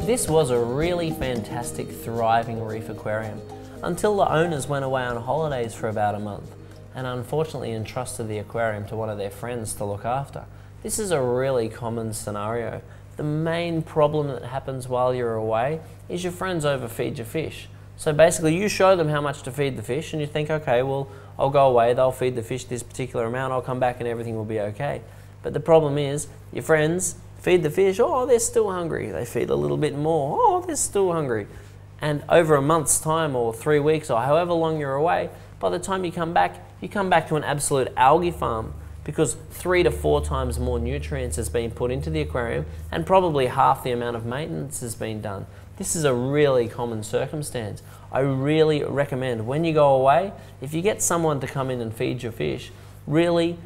This was a really fantastic, thriving reef aquarium until the owners went away on holidays for about a month and unfortunately entrusted the aquarium to one of their friends to look after. This is a really common scenario. The main problem that happens while you're away is your friends overfeed your fish. So basically you show them how much to feed the fish and you think, okay, well, I'll go away, they'll feed the fish this particular amount, I'll come back and everything will be okay. But the problem is your friends feed the fish, oh, they're still hungry. They feed a little bit more, oh, they're still hungry. And over a month's time or 3 weeks or however long you're away, by the time you come back to an absolute algae farm because 3 to 4 times more nutrients has been put into the aquarium and probably half the amount of maintenance has been done. This is a really common circumstance. I really recommend when you go away, if you get someone to come in and feed your fish, really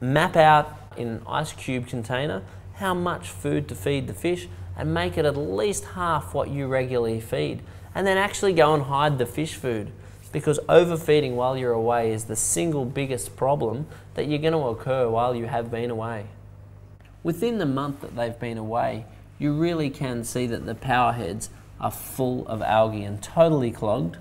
map out in an ice cube container how much food to feed the fish and make it at least half what you regularly feed. And then actually go and hide the fish food because overfeeding while you're away is the single biggest problem that you're going to occur while you have been away. Within the month that they've been away, you really can see that the power heads are full of algae and totally clogged.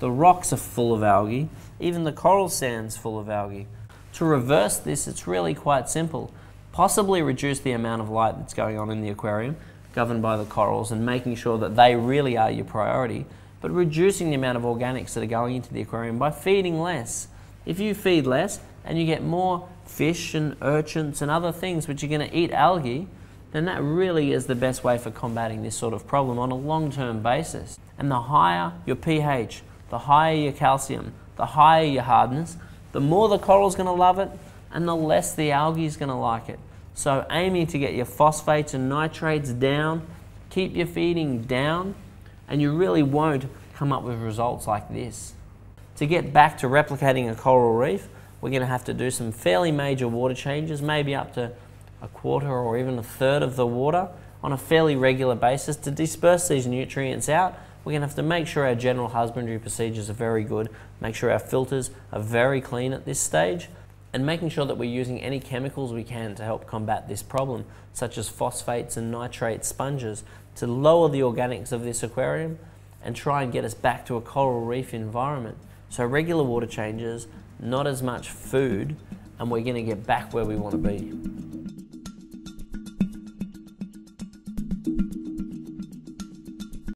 The rocks are full of algae, even the coral sand's full of algae. To reverse this, it's really quite simple. Possibly reduce the amount of light that's going on in the aquarium, governed by the corals, and making sure that they really are your priority, but reducing the amount of organics that are going into the aquarium by feeding less. If you feed less and you get more fish and urchins and other things which are going to eat algae, then that really is the best way for combating this sort of problem on a long-term basis. And the higher your pH, the higher your calcium, the higher your hardness, the more the coral's going to love it and the less the algae is going to like it. So aiming to get your phosphates and nitrates down, keep your feeding down, and you really won't come up with results like this. To get back to replicating a coral reef, we're going to have to do some fairly major water changes, maybe up to a quarter or even a third of the water on a fairly regular basis to disperse these nutrients out. We're going to have to make sure our general husbandry procedures are very good, make sure our filters are very clean at this stage, and making sure that we're using any chemicals we can to help combat this problem, such as phosphates and nitrate sponges, to lower the organics of this aquarium and try and get us back to a coral reef environment. So regular water changes, not as much food, and we're going to get back where we want to be.